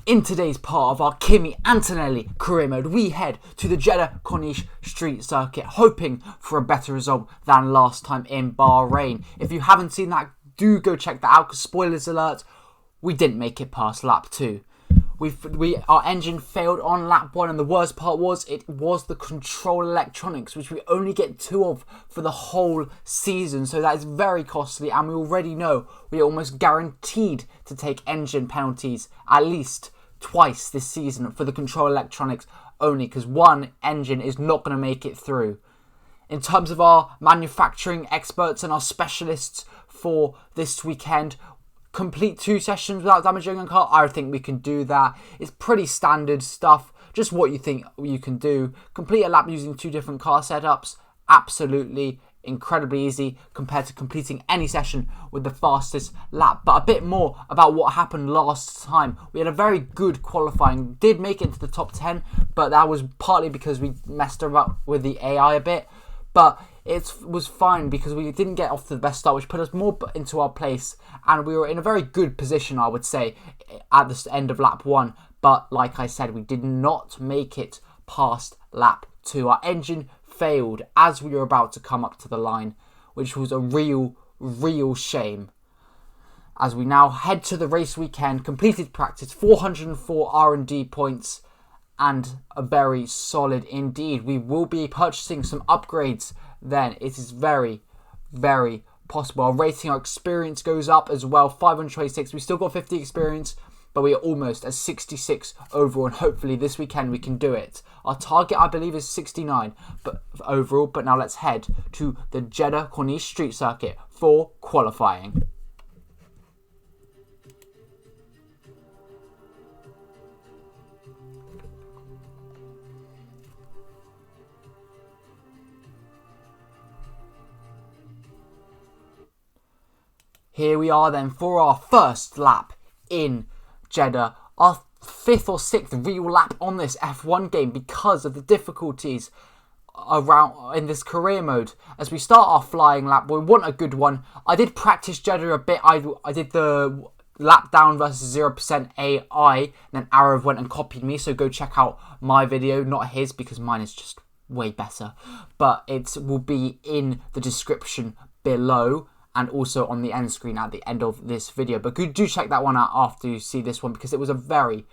In today's part of our Kimi Antonelli career mode, we head to the Jeddah Corniche Street Circuit, hoping for a better result than last time in Bahrain. If you haven't seen that, do go check that out, because spoilers alert, we didn't make it past lap 2. Our engine failed on lap 1, and the worst part was it was the control electronics, which we only get 2 of for the whole season, so that is very costly, and we already know we are almost guaranteed to take engine penalties at least twice this season for the control electronics only, because one engine is not going to make it through. In terms of our manufacturing experts and our specialists for this weekend, complete 2 sessions without damaging a car, I think we can do that. It's pretty standard stuff, just what you think you can do. Complete a lap using 2 different car setups, absolutely incredibly easy compared to completing any session with the fastest lap. But a bit more about what happened last time. We had a very good qualifying, did make it into the top 10, but that was partly because we messed about with the AI a bit. But it was fine because we didn't get off to the best start, which put us more into our place, and we were in a very good position, I would say, at the end of lap 1. But like I said, we did not make it past lap 2. Our engine failed as we were about to come up to the line, which was a real shame. As we now head to the race weekend, completed practice, 404 R&D points, and a very solid indeed. We will be purchasing some upgrades then. It is very possible. Our rating, our experience goes up as well, 526. We still got 50 experience, but we are almost at 66 overall, and hopefully this weekend we can do it. Our target, I believe, is 69 but overall. But now let's head to the Jeddah Corniche Street Circuit for qualifying. Here we are then for our first lap in Jeddah, our 5th or 6th real lap on this F1 game because of the difficulties around in this career mode. As we start our flying lap, we want a good one. I did practice Jeddah a bit. I did the lap down versus 0% AI, and then Arav went and copied me, so go check out my video, not his, because mine is just way better. But it will be in the description below, and also on the end screen at the end of this video. But do check that one out after you see this one, because it was a very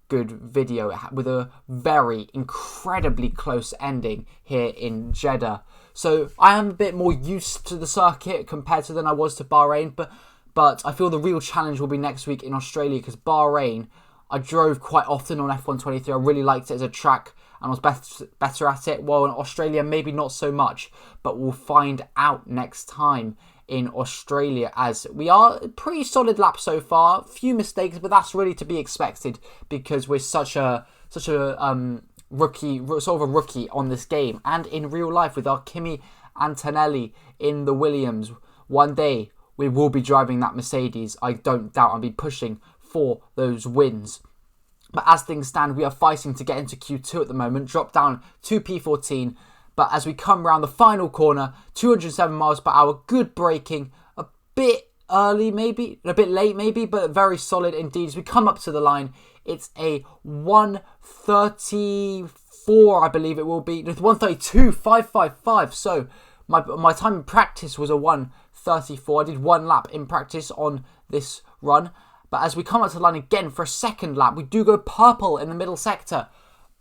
good video with a very incredibly close ending here in Jeddah. So I am a bit more used to the circuit compared to than I was to Bahrain, but I feel the real challenge will be next week in Australia, because Bahrain, I drove quite often on F123. I really liked it as a track and was better at it. While in Australia, maybe not so much, but we'll find out next time in Australia, as we are a pretty solid lap so far. A few mistakes, but that's really to be expected because we're such a rookie, sort of a rookie on this game and in real life with our Kimi Antonelli in the Williams. One day we will be driving that Mercedes. I don't doubt I'll be pushing for those wins. But as things stand, we are fighting to get into Q2 at the moment, drop down to P14. But as we come around the final corner, 207 miles per hour, good braking, a bit early maybe, a bit late maybe, but very solid indeed. As we come up to the line, it's a 1:34, I believe it will be, 1:32.555. So my time in practice was a 1:34. I did 1 lap in practice on this run. But as we come up to the line again for a second lap, we do go purple in the middle sector.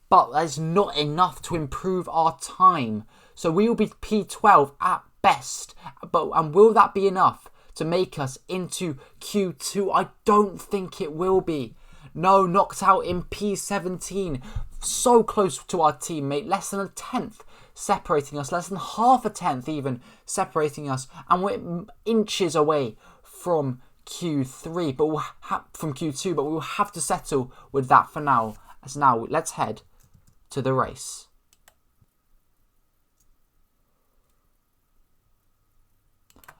But that's not enough to improve our time. So we will be P12 at best. And will that be enough to make us into Q2? I don't think it will be. No, knocked out in P17. So close to our teammate. Less than a 10th separating us. Less than half a 10th even separating us. And we're inches away from Q3, but from Q2, but we will have to settle with that for now. As now, let's head to the race.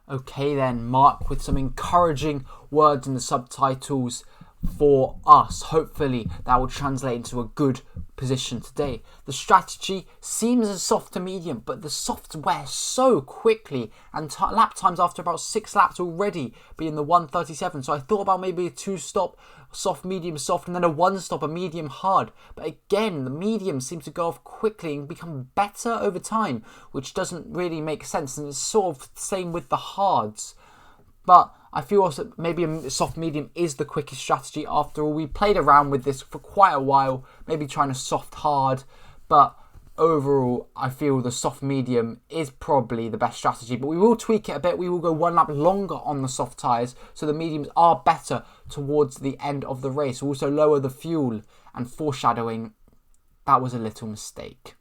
Okay then, Mark with some encouraging words in the subtitles for us. Hopefully that will translate into a good position today. The strategy seems a soft to medium, but the softs wear so quickly, and lap times after about 6 laps already being the 1:37. So I thought about maybe a 2-stop soft, medium, soft, and then a 1-stop, a medium, hard. But again, the medium seems to go off quickly and become better over time, which doesn't really make sense. And it's sort of the same with the hards. But I feel also maybe a soft medium is the quickest strategy. After all, we played around with this for quite a while, maybe trying to soft hard. But overall, I feel the soft medium is probably the best strategy. But we will tweak it a bit. We will go 1 lap longer on the soft tyres, so the mediums are better towards the end of the race. We'll also lower the fuel, and foreshadowing, that was a little mistake.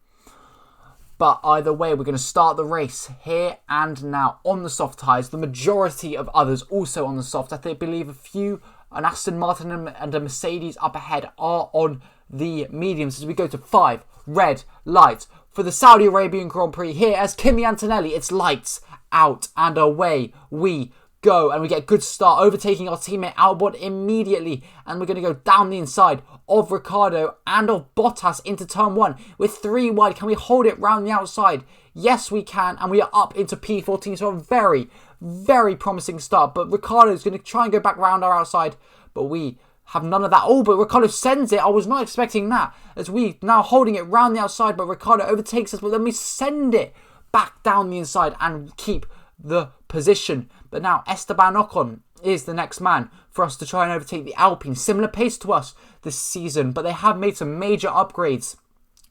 But either way, we're going to start the race here and now on the soft tyres. The majority of others also on the soft. I believe a few, an Aston Martin and a Mercedes up ahead, are on the mediums as we go to 5 red lights for the Saudi Arabian Grand Prix. Here as Kimi Antonelli, it's lights out and away we go, and we get a good start, overtaking our teammate Albon immediately, and we're going to go down the inside of Ricciardo and of Bottas into turn 1 with 3 wide. Can we hold it round the outside? Yes, we can, and we are up into P14, so a very, very promising start. But Ricciardo is going to try and go back round our outside, but we have none of that. Oh, but Ricciardo sends it. I was not expecting that, as we now holding it round the outside, but Ricciardo overtakes us, but then we send it back down the inside and keep the position. But now Esteban Ocon is the next man for us to try and overtake the Alpine. Similar pace to us this season, but they have made some major upgrades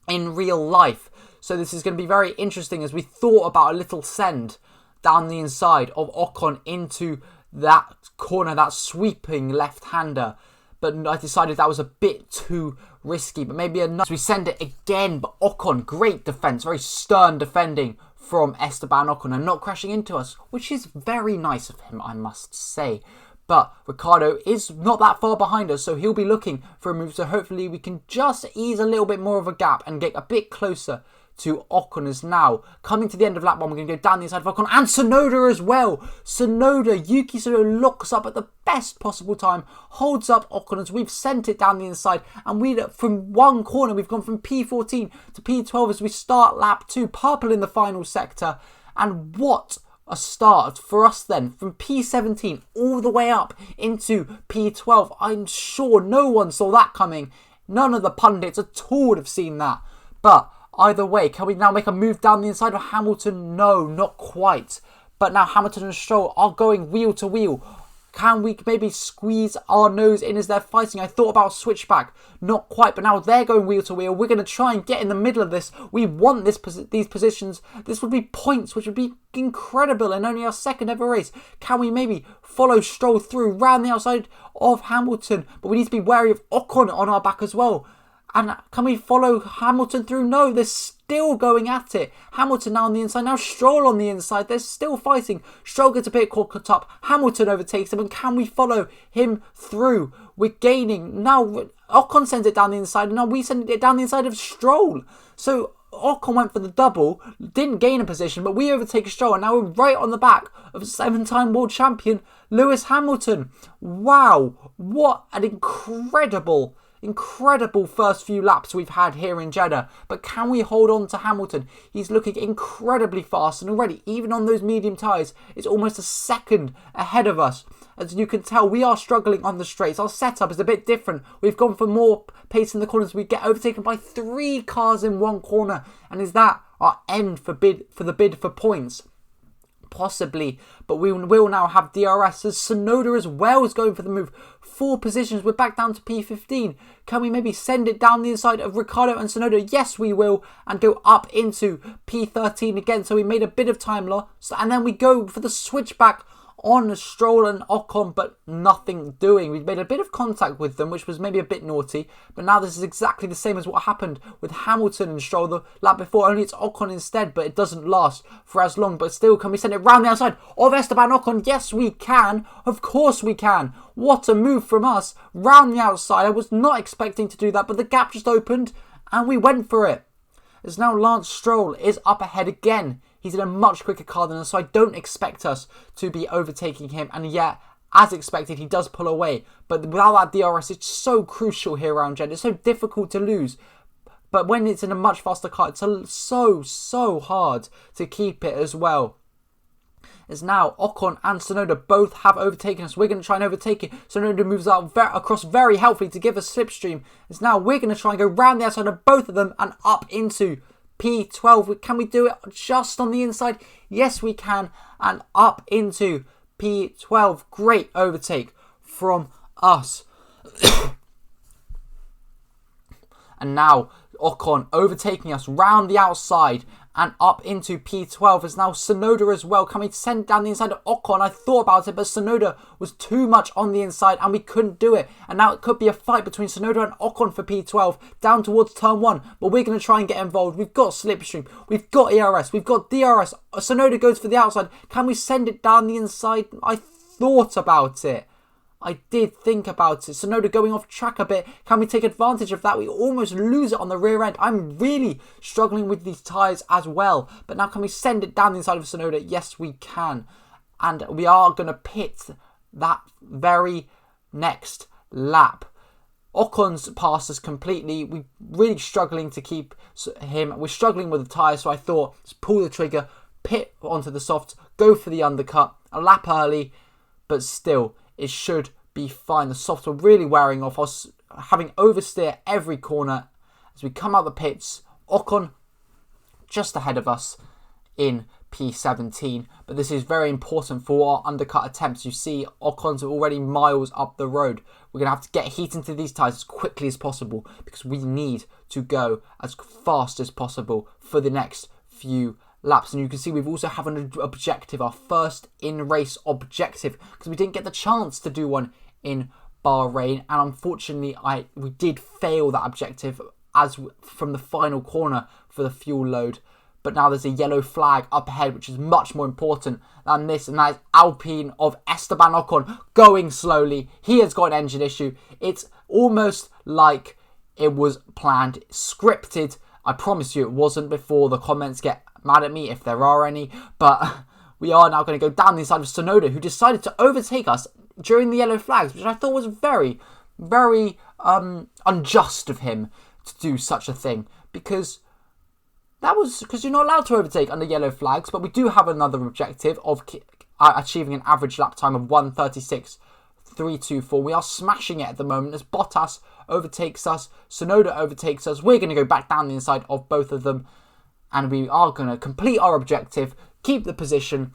in real life. So this is going to be very interesting as we thought about a little send down the inside of Ocon into that corner, that sweeping left-hander. But I decided that was a bit too risky. But maybe enough. So we send it again, but Ocon, great defence, very stern defending from Esteban Ocon and not crashing into us, which is very nice of him, I must say. But Ricciardo is not that far behind us, so he'll be looking for a move. So hopefully we can just ease a little bit more of a gap and get a bit closer to Ocon. As now coming to the end of lap 1, we're going to go down the inside of Ocon and Tsunoda as well. Yuki Tsunoda locks up at the best possible time, holds up Ocon as we've sent it down the inside, and from one corner we've gone from P14 to P12 as we start lap 2, purple in the final sector. And what a start for us then, from P17 all the way up into P12. I'm sure no one saw that coming. None of the pundits at all would have seen that. But either way, can we now make a move down the inside of Hamilton? No, not quite. But now Hamilton and Stroll are going wheel to wheel. Can we maybe squeeze our nose in as they're fighting? I thought about switchback. Not quite, but now they're going wheel to wheel. We're going to try and get in the middle of this. We want these positions. This would be points, which would be incredible in only our second ever race. Can we maybe follow Stroll through round the outside of Hamilton? But we need to be wary of Ocon on our back as well. And can we follow Hamilton through? No, they're still going at it. Hamilton now on the inside. Now Stroll on the inside. They're still fighting. Stroll gets a bit caught up. Hamilton overtakes him. And can we follow him through? We're gaining. Now Ocon sends it down the inside. And now we send it down the inside of Stroll. So Ocon went for the double. Didn't gain a position. But we overtake Stroll. And now we're right on the back of 7-time world champion Lewis Hamilton. Wow. What an incredible first few laps we've had here in Jeddah. But can we hold on to Hamilton? He's looking incredibly fast, and already, even on those medium tyres, it's almost a second ahead of us. As you can tell, we are struggling on the straights. Our setup is a bit different. We've gone for more pace in the corners. We get overtaken by 3 cars in one corner. And is that our end for the bid for points? Possibly, but we will now have DRS as Tsunoda as well is going for the move. 4 positions, we're back down to P15. Can we maybe send it down the inside of Ricciardo and Tsunoda? Yes, we will, and go up into P13 again. So we made a bit of time loss, and then we go for the switchback on Stroll and Ocon, but nothing doing. We've made a bit of contact with them, which was maybe a bit naughty, but now this is exactly the same as what happened with Hamilton and Stroll the lap before, only it's Ocon instead, but it doesn't last for as long. But still, can we send it round the outside of Esteban Ocon? Yes, we can. Of course we can. What a move from us, round the outside. I was not expecting to do that, but the gap just opened, and we went for it. As now Lance Stroll is up ahead again. He's in a much quicker car than us, so I don't expect us to be overtaking him. And yet, As expected, he does pull away. But without that DRS, it's so crucial here around Jeddah. It's so difficult to lose. But when it's in a much faster car, it's so hard to keep it as well. As now Ocon and Tsunoda both have overtaken us. We're going to try and overtake it. Tsunoda moves out across very helpfully to give us slipstream. As now we're going to try and go round the outside of both of them and up into P12. Can we do it just on the inside? Yes, we can. And up into P12. Great overtake from us. And now Ocon overtaking us round the outside and up into P12 is now Tsunoda as well. Can we send down the inside of Ocon? I thought about it, but Tsunoda was too much on the inside and we couldn't do it. And now it could be a fight between Tsunoda and Ocon for P12 down towards turn 1. But we're going to try and get involved. We've got slipstream. We've got ERS. We've got DRS. Tsunoda goes for the outside. Can we send it down the inside? I thought about it. I did think about it. Tsunoda going off track a bit. Can we take advantage of that? We almost lose it on the rear end. I'm really struggling with these tyres as well. But now can we send it down the inside of Tsunoda? Yes, we can. And we are going to pit that very next lap. Ocon's passed us completely. We're really struggling to keep him. We're struggling with the tyres. So I thought, let's pull the trigger, pit onto the softs, go for the undercut. A lap early, but still, it should be fine. The softs are really wearing off us, having oversteer every corner as we come out the pits. Ocon just ahead of us in P17, but this is very important for our undercut attempts. You see Ocon's already miles up the road. We're going to have to get heat into these tyres as quickly as possible because we need to go as fast as possible for the next few laps. And you can see we've also have an objective, our first in-race objective, because we didn't get the chance to do one in Bahrain, and unfortunately we did fail that objective as from the final corner for the fuel load. But now there's a yellow flag up ahead, which is much more important than this, and that is Alpine of Esteban Ocon going slowly. He has got an engine issue. It's almost like it was planned, scripted. I promise you it wasn't, before the comments get mad at me, if there are any. But we are now going to go down the inside of Tsunoda, who decided to overtake us during the yellow flags, which I thought was very, very unjust of him to do such a thing, because you're not allowed to overtake under yellow flags. But we do have another objective of achieving an average lap time of 1:36.324. We are smashing it at the moment as Bottas overtakes us, Tsunoda overtakes us. We're going to go back down the inside of both of them, and we are going to complete our objective, keep the position.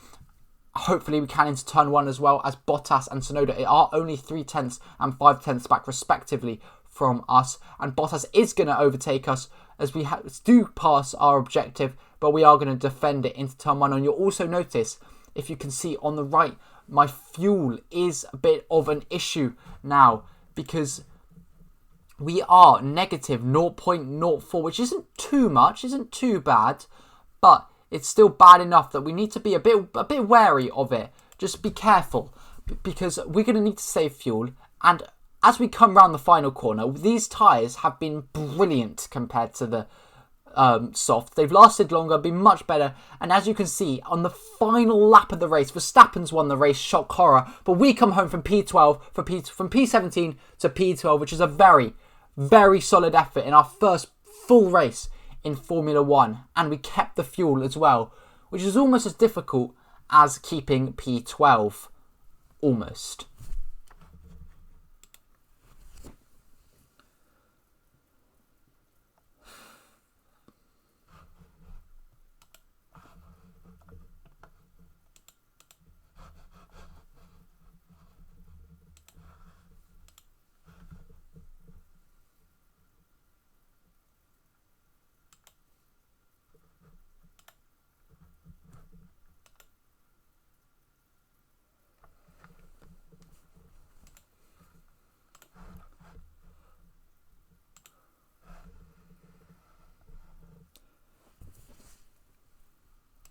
Hopefully we can into turn 1 as well, as Bottas and Tsunoda are only 3/10 and 5/10 back respectively from us. And Bottas is going to overtake us as we do pass our objective, but we are going to defend it into turn 1. And you'll also notice, if you can see on the right, my fuel is a bit of an issue now, because we are negative 0.04, which isn't too much, isn't too bad, but it's still bad enough that we need to be a bit wary of it. Just be careful, because we're going to need to save fuel. And as we come round the final corner, these tyres have been brilliant compared to the soft. They've lasted longer, been much better. And as you can see, on the final lap of the race, Verstappen's won the race, shock horror. But we come home from P12, from P17 to P12, which is a very, very solid effort in our first full race in Formula 1. And we kept the fuel as well, which is almost as difficult as keeping P12. Almost.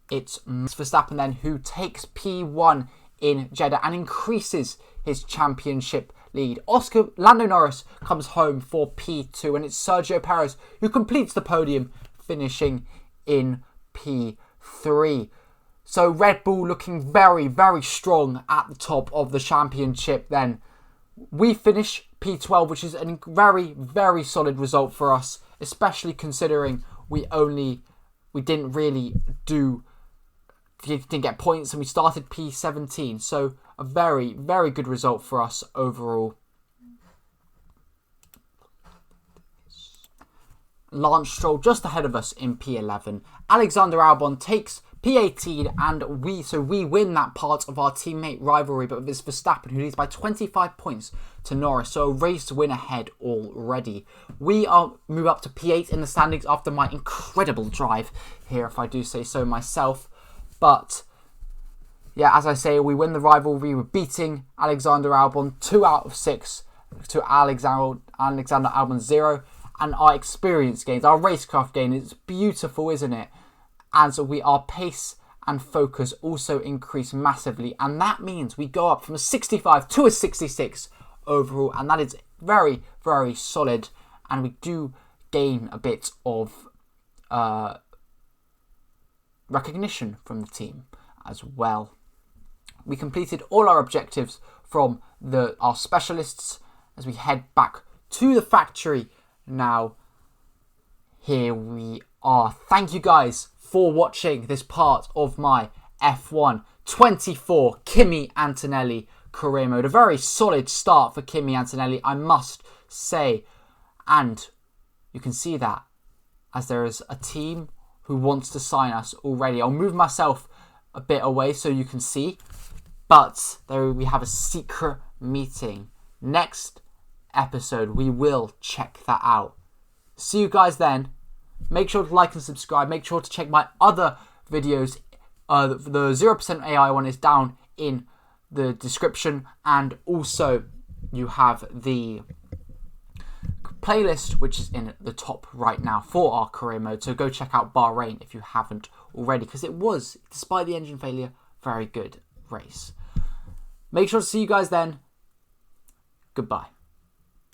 It's Verstappen then who takes P1 in Jeddah and increases his championship lead. Lando Norris comes home for P2, and it's Sergio Perez who completes the podium, finishing in P3. So Red Bull looking very, very strong at the top of the championship then. We finish P12, which is a very, very solid result for us, especially considering we didn't get points and we started P17. So a very, very good result for us overall. Lance Stroll just ahead of us in P11. Alexander Albon takes P18 and we win that part of our teammate rivalry, but it's Verstappen who leads by 25 points to Norris, so a race win ahead already. We move up to P8 in the standings after my incredible drive here, if I do say so myself. But yeah, as I say, we win the rivalry. We're beating Alexander Albon 2 out of 6 to Alexander Albon 0. And our experience gains, our racecraft gain, is beautiful, isn't it? As our pace and focus also increase massively. And that means we go up from a 65 to a 66 overall. And that is very, very solid. And we do gain a bit of recognition from the team as well. We completed all our objectives from our specialists as we head back to the factory. Now, here we are. Thank you guys for watching this part of my F1 24 Kimi Antonelli career mode. A very solid start for Kimi Antonelli, I must say. And you can see that as there is a team who wants to sign us already. I'll move myself a bit away so you can see. But there we have a secret meeting. Next episode, we will check that out. See you guys then. Make sure to like and subscribe. Make sure to check my other videos. The 0% AI one is down in the description, and also you have the playlist which is in the top right now for our career mode. So go check out Bahrain if you haven't already, because it was, despite the engine failure, very good race. Make sure to see you guys then. Goodbye.